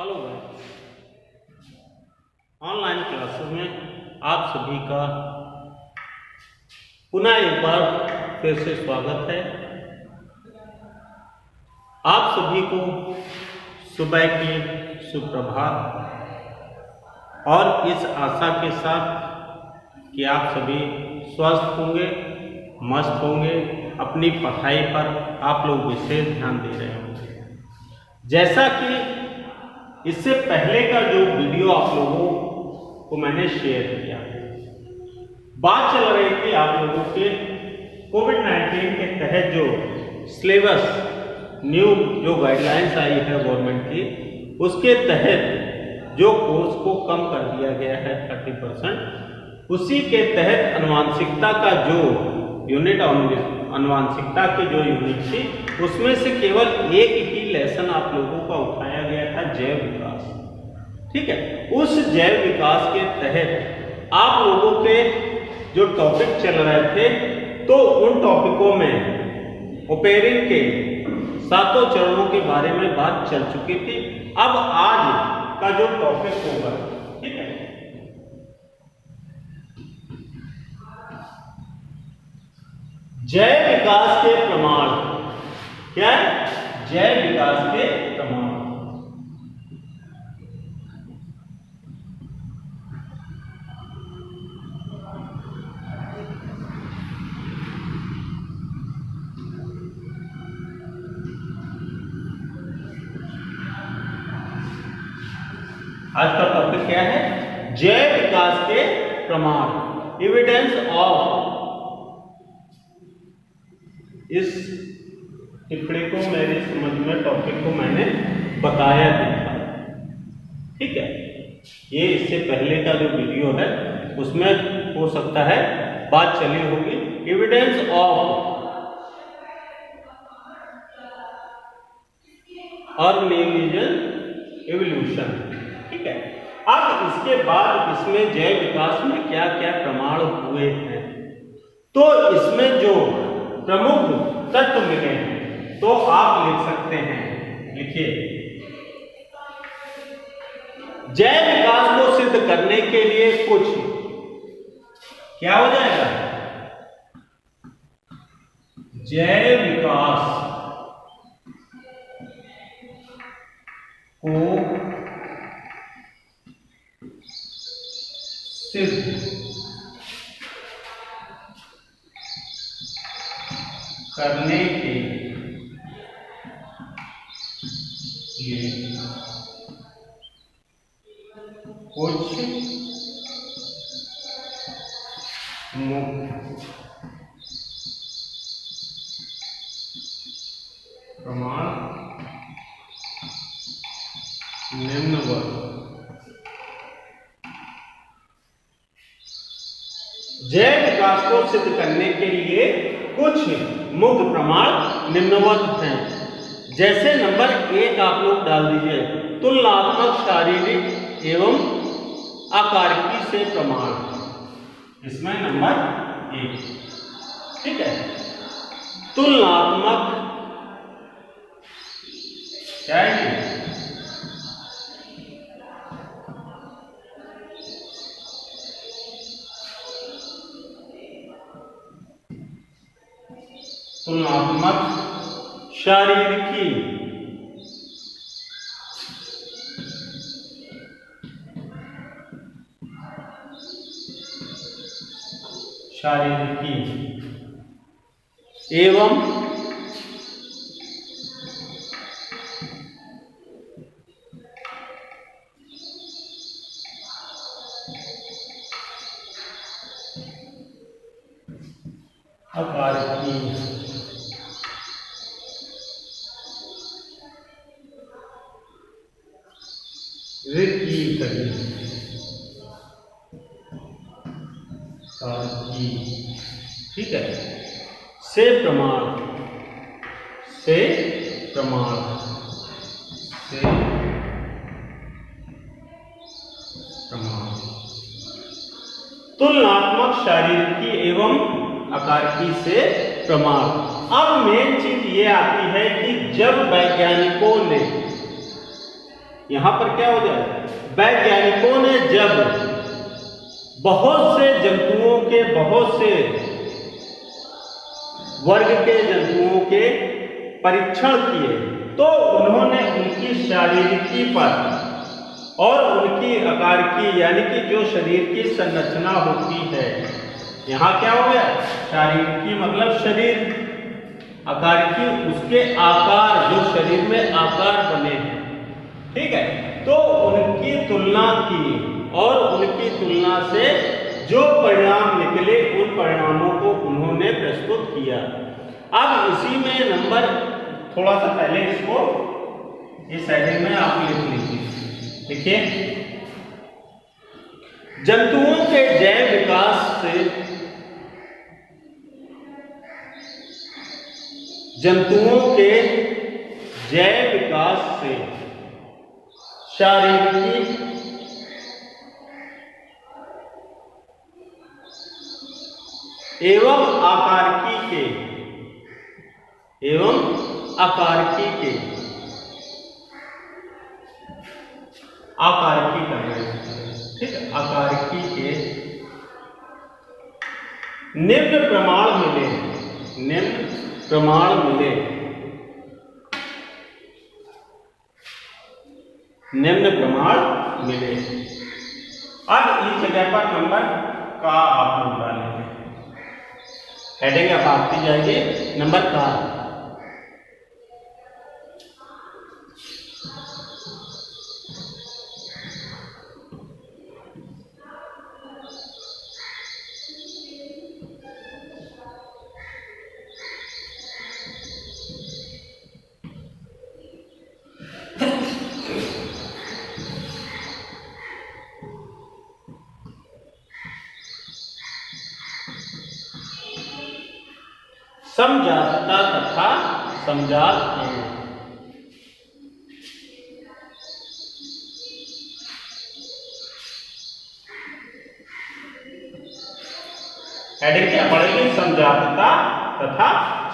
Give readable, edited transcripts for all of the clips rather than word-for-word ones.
Hello guys, online classes में आप सभी का पुनः एक बार फिर से स्वागत है। आप सभी को सुबह की सुप्रभात और इस आशा के साथ कि आप सभी स्वस्थ होंगे, मस्त होंगे, अपनी पढ़ाई पर आप लोग विशेष ध्यान दे रहे होंगे। जैसा कि इससे पहले का जो वीडियो आप लोगों को मैंने शेयर किया, बात चल रही थी आप लोगों के कोविड-19 के तहत जो सिलेबस न्यू जो गाइडलाइंस आई है गवर्नमेंट की, उसके तहत जो कोर्स को कम कर दिया गया है 30%, उसी के तहत अनुवांशिकता का जो यूनिट अनुवांशिकता की जो यूनिट थी, उसमें से केवल एक ही लेसन आप लोगों का उठाया गया था, जैव विकास। ठीक है, उस जैव विकास के तहत आप लोगों के जो टॉपिक चल रहे थे, तो उन टॉपिकों में ओपेरिन के 7 चरणों के बारे में बात चल चुकी थी। अब आज का जो टॉपिक होगा, ठीक है, जैव विकास के प्रमाण। क्या है? जैव विकास के प्रमाण। आज का टॉपिक क्या है? जैव विकास के प्रमाण, एविडेंस ऑफ। इस टिप्पणी को मेरी समझ में टॉपिक को मैंने बताया था, ठीक है। ये इससे पहले का जो वीडियो है उसमें हो सकता है बात चली होगी। एविडेंस ऑफ ऑर्गेनिजम एवोल्यूशन, ठीक है। अब इसके बाद इसमें जैव विकास में क्या क्या प्रमाण हुए हैं, तो इसमें जो प्रमुख तत्व मिले हैं, तो आप लिख सकते हैं। लिखिए, जैव विकास को सिद्ध करने के लिए कुछ क्या हो जाएगा? जैव विकास को सिद्ध करने के लिए कुछ मुख्य प्रमाण निम्नवत। जैव विकास को सिद्ध करने के लिए कुछ मुख्य प्रमाण निम्नवत हैं। जैसे नंबर 1 आप लोग डाल दीजिए, तुलनात्मक शारीरिक एवं आकारिकी से प्रमाण। इसमें नंबर 1, ठीक है। तुलनात्मक क्या है? तुलनात्मक शारीरिकी एवं आकारिकी। ठीक है, से प्रमाण, से प्रमाण, से प्रमाण, तुलनात्मक शारीरिकी एवं आकारिकी से प्रमाण। अब मेन चीज ये आती है कि जब वैज्ञानिकों ने यहां पर क्या हो जाए, वैज्ञानिकों ने जब बहुत से जंतुओं के, बहुत से वर्ग के जंतुओं के परीक्षण किए तो उन्होंने उनकी शारीरिकी पर और उनकी आकार की, यानी कि जो शरीर की संरचना होती है, यहाँ क्या हो गया, शारीरिकी मतलब शरीर, आकार की, उसके आकार, जो शरीर में आकार बने हैं, ठीक है, तो उनकी तुलना की और उनकी तुलना से जो परिणाम निकले उन परिणामों को उन्होंने प्रस्तुत किया। अब इसी में नंबर थोड़ा सा पहले इसको इस हेडिंग में आप लिख लीजिए। देखिए, जंतुओं के जैव विकास से, जंतुओं के जैव विकास से शारीरिक एवं आकारकी के, एवं आकारकी के, आकारकी कर रहे हैं, ठीक है, आकारकी के निम्न प्रमाण मिले, निम्न प्रमाण मिले, निम्न प्रमाण मिले। अब इस जगह पर नंबर का आप लोग डालेंगे, हेडिंग अब आपकी जाएगी नंबर का। समजातता तथा समजात अंग। हेडिंग क्या पड़ेगी, समजातता तथा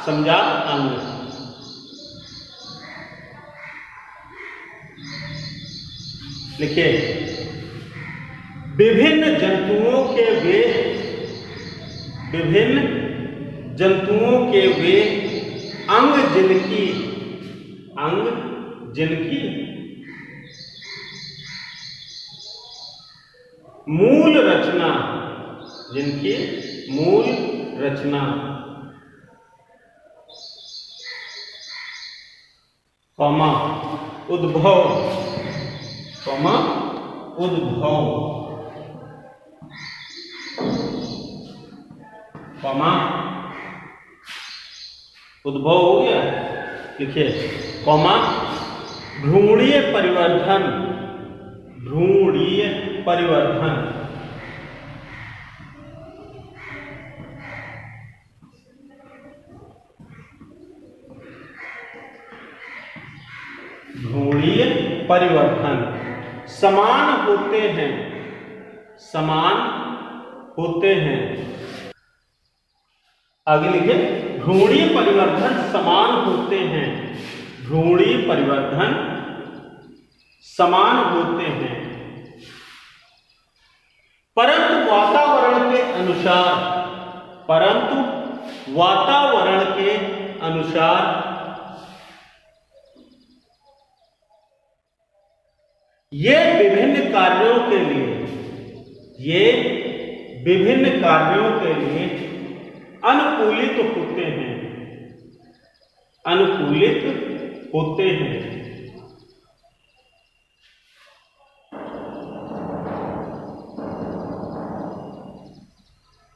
समजात अंग। लिखिए, विभिन्न जंतुओं के वे, विभिन्न जंतुओं के वे अंग जिनकी, अंग जिनकी मूल रचना, जिनकी मूल रचना कौमा उद्भव, कौमा उद्भव, कौमा उद्भव हो गया। लिखिए, कौमा भ्रूणीय परिवर्धन, भ्रूणीय परिवर्धन, भ्रूणीय परिवर्धन समान होते हैं, समान होते हैं। आगे लिखिए, भ्रूणीय परिवर्धन समान होते हैं, भ्रूणीय परिवर्धन समान होते हैं, परंतु वातावरण के अनुसार, परंतु वातावरण के अनुसार ये विभिन्न कार्यों के लिए, ये विभिन्न कार्यों के लिए अनुकूलित होते हैं, अनुकूलित होते हैं।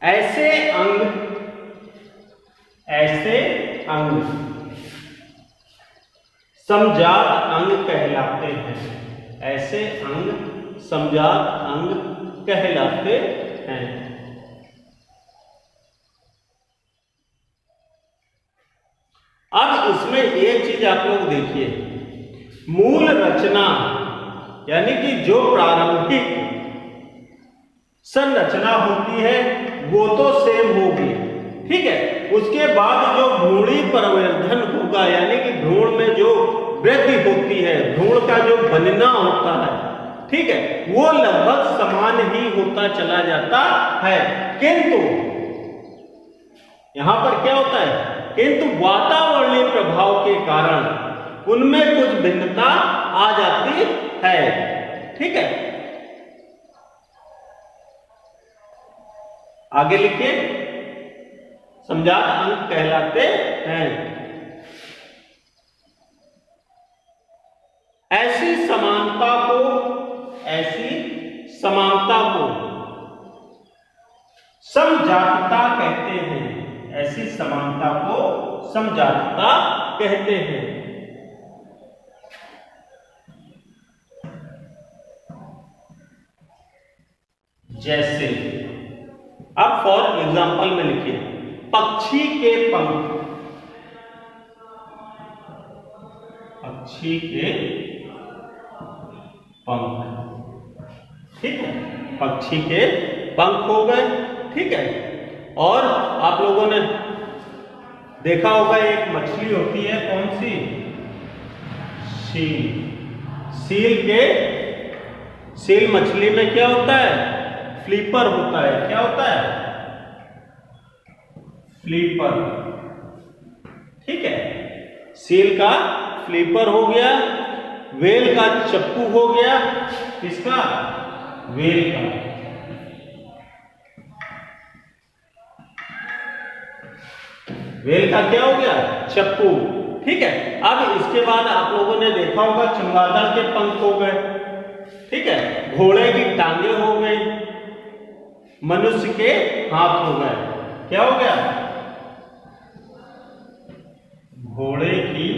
ऐसे अंग, ऐसे अंग समजात अंग कहलाते हैं, ऐसे अंग समजात अंग कहलाते हैं। अब इसमें एक चीज आप लोग देखिए, मूल रचना यानी कि जो प्रारंभिक संरचना होती है वो तो सेम होगी, ठीक है। उसके बाद जो भ्रूणीय परिवर्धन होगा, यानी कि भ्रूण में जो वृद्धि होती है, भ्रूण का जो बनना होता है, ठीक है, वो लगभग समान ही होता चला जाता है। किंतु यहां पर क्या होता है, किंतु वातावरणीय प्रभाव के कारण उनमें कुछ भिन्नता आ जाती है। ठीक है, आगे लिखिए, समजात अंग कहलाते हैं। ऐसी समानता को समजातता कहते हैं। ऐसी समानता को समजातता कहते हैं। जैसे अब फॉर एग्जाम्पल में लिखिए, पक्षी के पंख, पक्षी के पंख, ठीक है, पक्षी के पंख हो गए। ठीक है, और आप लोगों ने देखा होगा एक मछली होती है, कौन सी, सील। सील मछली में क्या होता है, फ्लीपर होता है। क्या होता है, फ्लीपर। ठीक है, सील का फ्लीपर हो गया, व्हेल का चप्पू हो गया, किसका, व्हेल का। व्हेल का क्या हो गया, चप्पू। ठीक है, अब इसके बाद आप लोगों ने देखा होगा चमगादड़ के पंख हो गए। ठीक है, घोड़े की टांगे हो गई, मनुष्य के हाथ हो गए। क्या हो गया, घोड़े की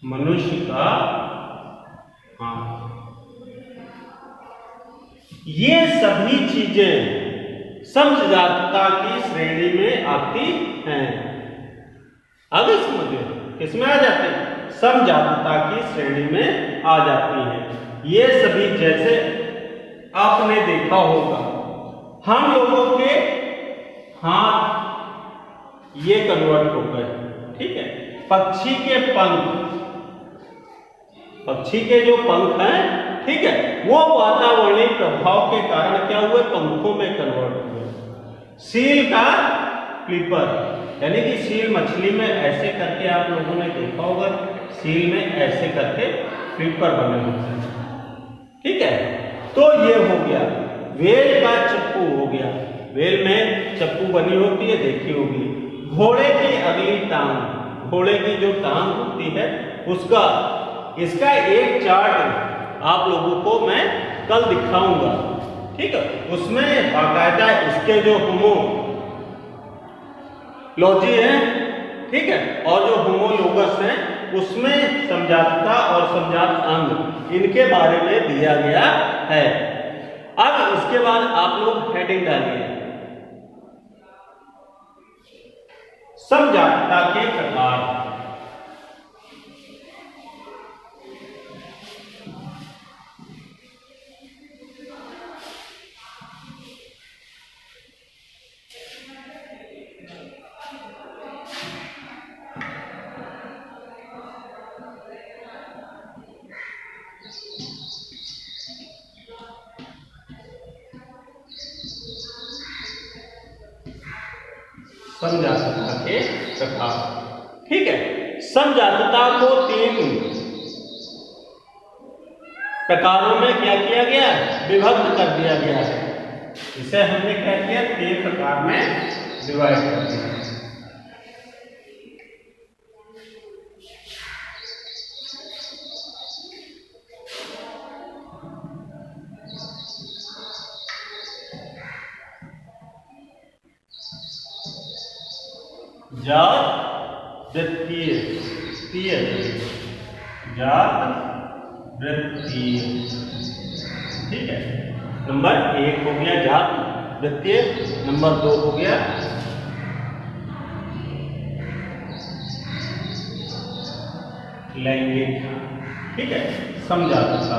मनुष्य का हाथ। ये सभी चीजें समजातता की श्रेणी में आती हैं। आगे समझिए, किसमें आ जाती है, समजातता की श्रेणी में आ जाती हैं। ये सभी, जैसे आपने देखा होगा हम लोगों के हाथ ये कन्वर्ट हो गए। ठीक है, पक्षी के पंख, पक्षी के जो पंख हैं, ठीक है, वो वातावरणीय प्रभाव के कारण क्या हुए, पंखों में कन्वर्ट हुए। सील का फ्लिपर, यानी कि सील मछली में ऐसे करके आप लोगों ने देखा होगा, सील में ऐसे करके फ्लिपर बने होते हैं। ठीक है, तो ये हो गया। व्हेल का चप्पू हो गया, व्हेल में चप्पू बनी होती है, देखी होगी। घोड़े की अगली टांग, घोड़े की जो टांग होती है उसका, इसका एक चार्ट आप लोगों को मैं कल दिखाऊंगा। ठीक है, उसमें बाकायदा इसके जो होमोलॉजी है, ठीक है, और जो होमोलोगस है, उसमें समजातता और समजात अंग, इनके बारे में दिया गया है। अब इसके बाद आप लोग हेडिंग डालिए, समजातता के प्रकार। समजातता के प्रकार। ठीक है, समजातता को 3 प्रकारों में क्या किया गया, विभक्त कर दिया गया है। इसे हमने क्या किया, 3 प्रकार में डिवाइड कर दिया। जात वृत्तीय, जात वृत्तीय। ठीक है, नंबर 1 हो गया जात वृत्तीय, नंबर 2 हो गया लैंगिक। ठीक है, समजातता।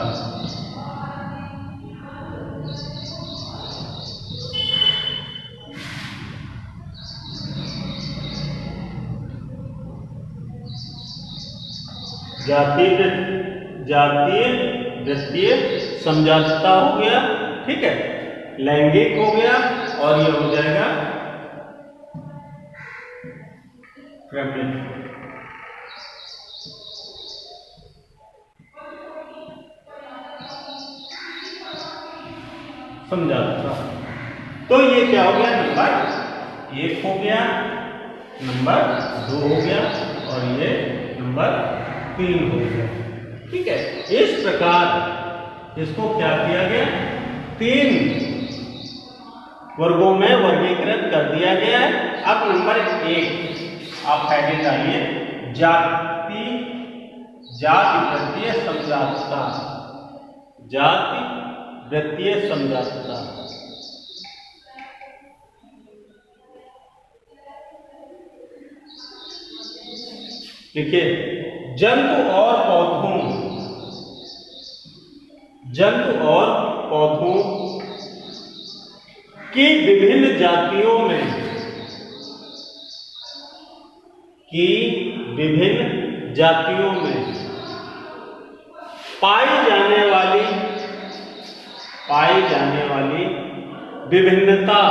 जातीय वृत्तीय समजातता हो गया, ठीक है, लैंगिक हो गया, और ये हो जाएगा फेमिनिन। समझाता। तो ये क्या हो गया, नंबर 1 हो गया, नंबर 2 हो गया, और ये नंबर 3 हो गया, ठीक है। इस प्रकार इसको क्या किया गया, 3 वर्गों में वर्गीकृत कर दिया गया है। अब नंबर 1 आप हेडिंग डालिए, जाति वृत्तीय समजातता। जाति वृत्तीय समजातता। देखिए, जंतु और पौधों की विभिन्न जातियों में पाई जाने वाली विभिन्नता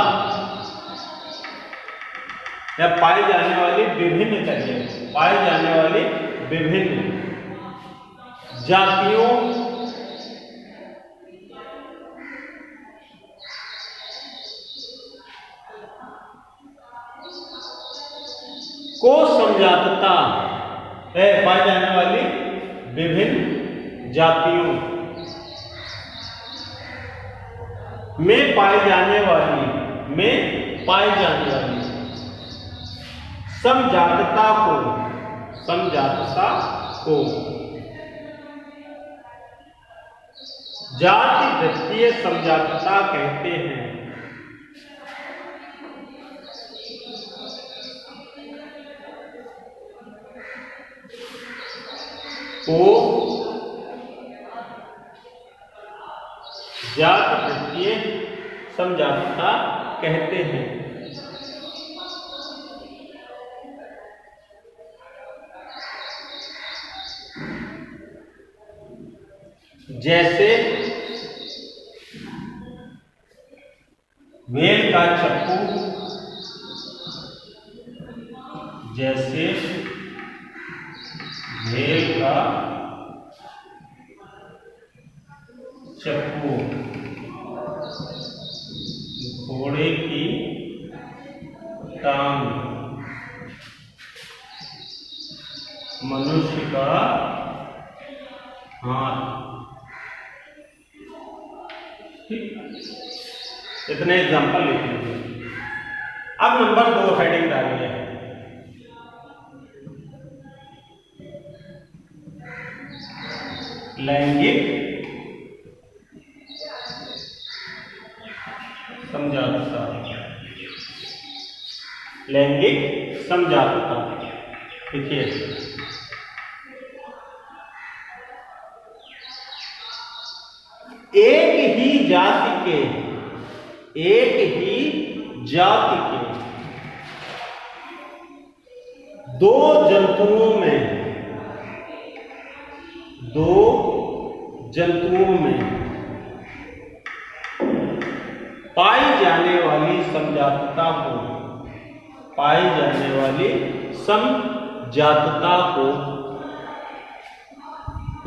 या पाई जाने वाली विभिन्न जातियों को समजातता है। पाई जाने वाली विभिन्न जातियों में पाई जाने वाली समजातता को जाति वृत्तीय समजातता कहते हैं। को जाति वृत्तीय समजातता कहते हैं। जैसे वेल का चप्पू, घोड़े की टांग, मनुष्य का हाथ, इतने एग्जाम्पल लिख लीजिए। अब नंबर 2 हेडिंग डालिए, लैंगिक समजातता। लैंगिक समजातता, देखिए, एक ही जाति के दो जंतुओं में पाई जाने वाली समजातता को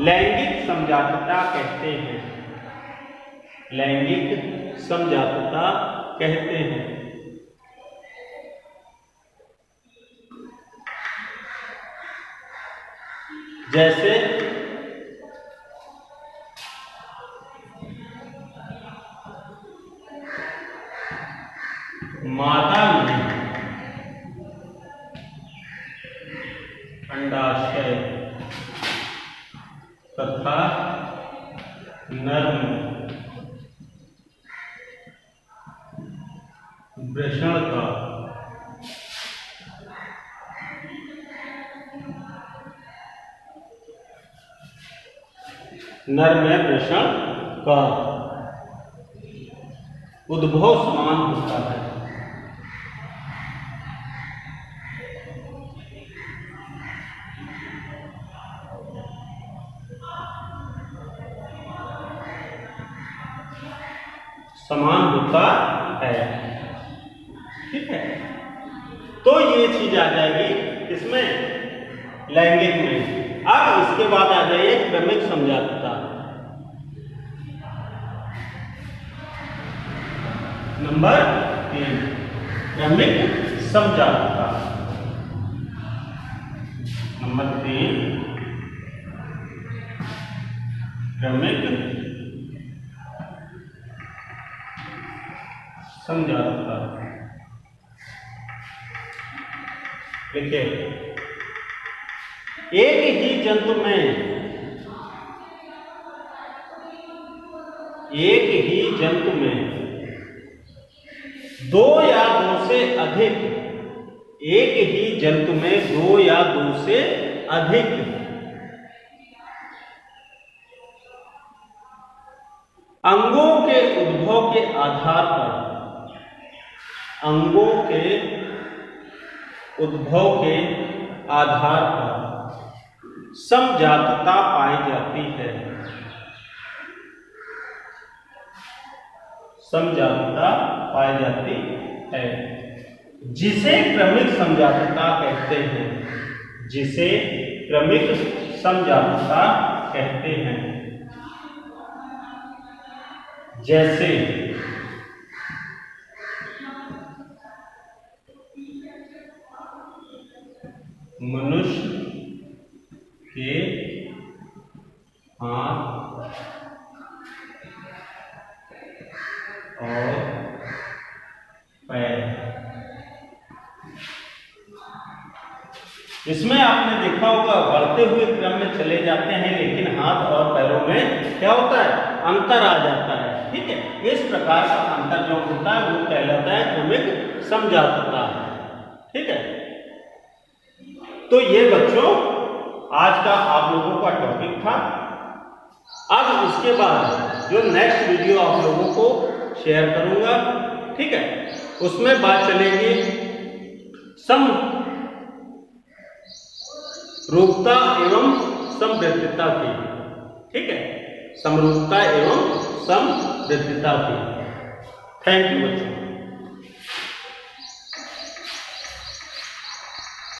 लैंगिक समजातता कहते हैं। लैंगिक समजातता कहते हैं। जैसे मादा में अंडाशय तथा नर में वृषण का नर में वृषण का उद्भव समान होता है। समान होता है। ठीक है, तो ये चीज आ जाएगी इसमें लैंगिक में। अब इसके बाद आ जाइए क्रमिक समझाता। नंबर 3 क्रमिक समझाता। नंबर 3 क्रमिक समझाता। देखिए, एक ही जंतु में दो या दो से अधिक, एक ही जंतु में दो या दो से अधिक अंगों के उद्भव के आधार पर, अंगों के उद्भव के आधार पर समजातता पाई जाती है। समजातता पाई जाती है, जिसे क्रमिक समजातता कहते हैं। जिसे क्रमिक समजातता कहते हैं। जैसे मनुष्य के हाथ और पैर। इसमें आपने देखा होगा बढ़ते हुए क्रम में चले जाते हैं, लेकिन हाथ और पैरों में क्या होता है, अंतर आ जाता है। ठीक है, इस प्रकार का अंतर जो होता है वो कहलाता है क्रमिक समजातता। ठीक है, तो ये बच्चों आज का आप लोगों का टॉपिक था। अब इसके बाद जो नेक्स्ट वीडियो आप लोगों को शेयर करूंगा, ठीक है, उसमें बात चलेगी समरूपता एवं समवृत्तिता की। ठीक है, समरूपता एवं समवृत्तिता की। थैंक यू बच्चों।